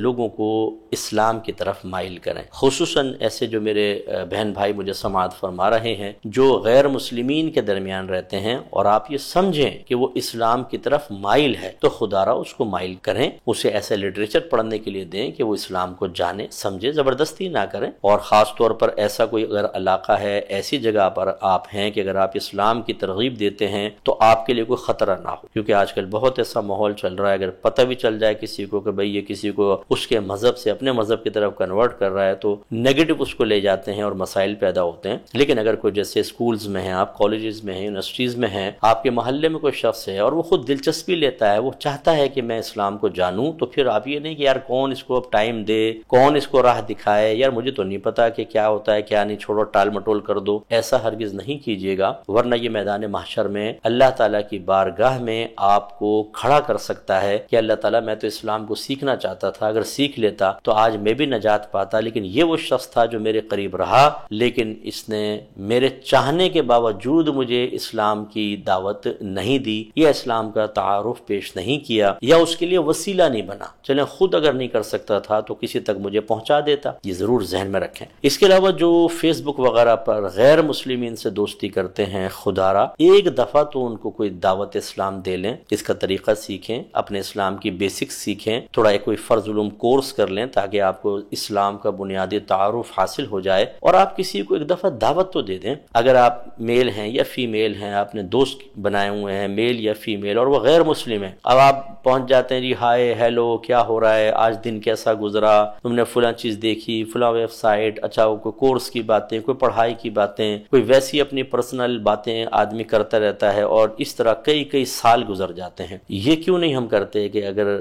لوگوں کو اسلام کی طرف مائل کریں، خصوصاً ایسے جو میرے بہن بھائی مجھے سماعت فرما رہے ہیں جو غیر مسلمین کے درمیان رہتے ہیں، اور آپ یہ سمجھیں کہ وہ اسلام کی طرف مائل ہے تو خدا را اس کو مائل کریں، اسے ایسے لٹریچر پڑھنے کے لیے دیں کہ وہ اسلام کو جانے سمجھے، زبردستی نہ کریں۔ اور خاص طور پر ایسا کوئی اگر علاقہ ہے، ایسی جگہ پر آپ ہیں کہ اگر آپ اسلام کی ترغیب دیتے ہیں تو آپ کے لیے کوئی خطرہ نہ ہو، کیونکہ آج کل بہت ایسا ماحول چل رہا ہے، اگر پتہ بھی چل جائے کسی کو کہ بھئی یہ کسی کو اس کے مذہب سے اپنے مذہب کی طرف کنورٹ کر رہا ہے تو نیگیٹو اس کو لے جاتے ہیں اور مسائل پیدا ہوتے ہیں۔ لیکن اگر کوئی جیسے اسکولز میں ہیں، آپ کالجز میں ہیں، یونیورسٹیز میں ہیں، آپ کے محلے میں کوئی شخص ہے اور وہ خود دلچسپی لیتا ہے، وہ چاہتا ہے کہ میں اسلام کو جانوں، تو پھر آپ یہ نہیں کہ یار کون اس کو اب ٹائم دے، کون اس کو راہ دکھائے، یار مجھے تو نہیں پتا کہ کیا ہوتا ہے کیا نہیں، چھوڑو ٹال مٹول کر دو، ایسا ہرگز نہیں کیجیے گا، ورنہ یہ میدان محشر میں اللہ تعالیٰ کی بارگاہ میں آپ کو کھڑا کر سکتا ہے کہ اللہ تعالیٰ میں تو اسلام کو سیکھنا چاہتا تھا، اگر سیکھ لیتا تو آج میں بھی نجات پاتا، لیکن یہ وہ شخص تھا جو میرے قریب رہا، لیکن اس نے میرے چاہنے کے باوجود مجھے اسلام کی دعوت نہیں دی، یا اسلام کا تعارف پیش نہیں کیا، یا اس کے لیے وسیلہ نہیں بنا۔ چلیں خود اگر نہیں کر سکتا تھا تو کسی تک مجھے پہنچا دیتا، یہ ضرور ذہن میں رکھیں۔ اس کے علاوہ جو فیس بک وغیرہ پر غیر مسلمین سے دوستی کرتے ہیں، خدا را ایک دفعہ تو ان کو کوئی دعوت اسلام دے لیں، اس کا طریقہ سیکھیں، اپنے اسلام کی بیسکس سیکھیں، تھوڑا کوئی فرض علوم کورس کر لیں تاکہ آپ کو اسلام کا بنیادی تعارف حاصل ہو جائے، اور آپ کسی کو ایک دفعہ دعوت تو دے دیں۔ اگر آپ میل ہیں یا فیمیل ہیں، آپ نے دوست بنائے ہوئے ہیں میل یا فیمیل اور وہ غیر مسلم ہیں، اب آپ پہنچ جاتے ہیں جی ہائے ہیلو کیا ہو رہا ہے، آج دن کیسا گزرا، تم نے فلاں چیز دیکھی، فلاں ویب سائٹ، اچھا کوئی کورس کی باتیں، کوئی پڑھائی کی باتیں، کوئی ویسی اپنی پرسنل باتیں آدمی کرتا رہتا ہے، اور اس طرح کئی سال گزر جاتے ہیں۔ یہ کیوں نہیں ہم کرتے کہ اگر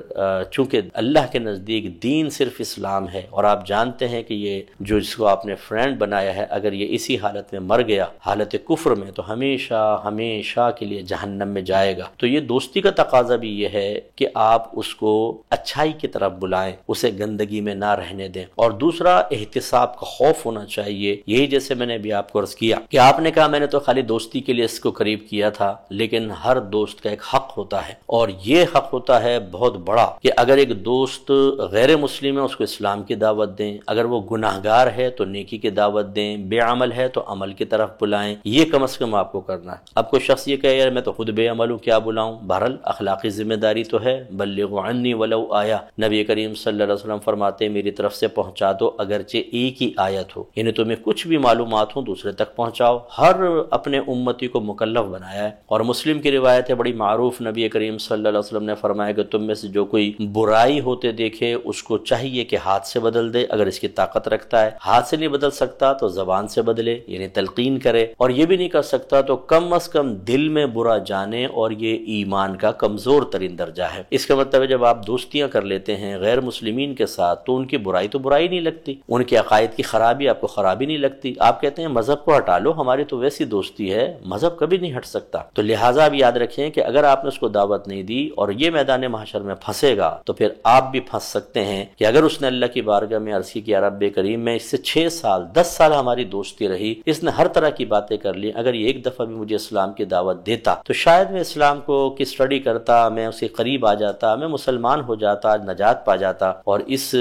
چونکہ اللہ کے نزدیک دین صرف اسلام ہے، اور آپ جانتے ہیں کہ یہ جو جس کو آپ نے فرینڈ بنایا ہے اگر یہ اسی حالت میں مر گیا، حالت کفر میں، تو ہمیشہ کے لیے جہنم میں جائے گا۔ تو یہ دوستی کا تقاضا بھی یہ ہے کہ آپ اس کو اچھائی کی طرف بلائیں، اسے گندگی میں نہ رہنے دیں۔ اور دوسرا احتساب کا خوف ہونا چاہیے، یہی جیسے میں نے ابھی آپ کو عرض کیا کہ آپ نے کہا میں نے تو خالی دوستی کے لیے اس کو قریب کیا تھا، لیکن ہر دوست کا ایک حق ہوتا ہے، اور یہ حق ہوتا ہے بہت بڑا کہ اگر ایک دوست غیر مسلم ہے اس کو اسلام کی دعوت دیں، اگر وہ گناہگار ہے تو نیکی کی دعوت دیں، بے عمل ہے تو عمل کی طرف بلائیں، یہ کم از کم آپ کو کرنا ہے۔ اب کوئی شخص یہ کہے یار میں تو خود بے عمل ہوں کیا بلاؤں، بہرحال اخلاقی ذمہ داری تو ہے، بلغوا عنی ولو آیا، نبی کریم صلی اللہ علیہ وسلم فرماتے ہیں میری طرف سے پہنچا دو اگرچہ ایک ہی آیت ہو، یعنی تمہیں کچھ بھی معلومات ہوں دوسرے تک پہنچاؤ۔ ہر اپنے امتی کو مکلف بنایا ہے، اور مسلم کی روایت ہے بڑی معروف، نبی کریم صلی اللہ علیہ وسلم نے فرمایا کہ تم میں سے جو کوئی برائی ہوتے دیکھے اس کو چاہیے کہ ہاتھ سے بدل دے، اگر اس کی طاقت رکھتا ہے، ہاتھ سے نہیں بدل سکتا تو زبان سے بدلے، یعنی تلقین کرے، اور یہ بھی نہیں کر سکتا تو کم از کم دل میں برا جانے، اور یہ ایمان کا کمزور ترین درجہ ہے۔ اس کا مطلب ہے جب آپ دوستیاں کر لیتے ہیں غیر مسلمین کے ساتھ تو ان کی برائی تو برائی نہیں لگتی، ان کے عقائد کی خرابی آپ کو خرابی نہیں لگتی، آپ کہتے ہیں مذہب کو ہٹا لو، ہماری تو ویسی دوستی ہے، مذہب کبھی نہیں ہٹ سکتا۔ تو لہٰذا آپ یاد رکھیں کہ اگر آپ نے اس کو دعوت نہیں دی اور یہ میدان محشر میں پھنسے گا تو پھر آپ بھی پھنس سکتے ہیں کہ اگر اس نے اللہ کی بارگاہ میں عرض کی کہ یا رب کریم میں اس سے 6 سال 10 سال ہماری دوستی رہی، اس نے ہر طرح کی باتیں کر لی، اگر یہ ایک دفعہ بھی مجھے اسلام کی دعوت دیتا تو شاید میں اسلام کو کی اسٹڈی کرتا، میں اس کے قریب آ جاتا، میں مسلمان ہو جاتا، نجات پا جاتا، اور اس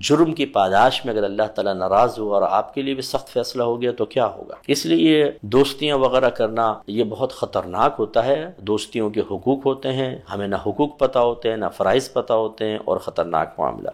جرم کی پاداش میں اگر اللہ تعالیٰ ناراض ہوا اور آپ کے لیے بھی سخت فیصلہ ہو گیا تو کیا ہوگا؟ اس لیے دوستیاں وغیرہ کرنا یہ بہت خطرناک ہوتا ہے، دوستیوں کے حقوق ہوتے ہیں، ہمیں نہ حقوق پتہ ہوتے ہیں نہ فرائض پتہ ہوتے ہیں، اور خطرناک معاملہ۔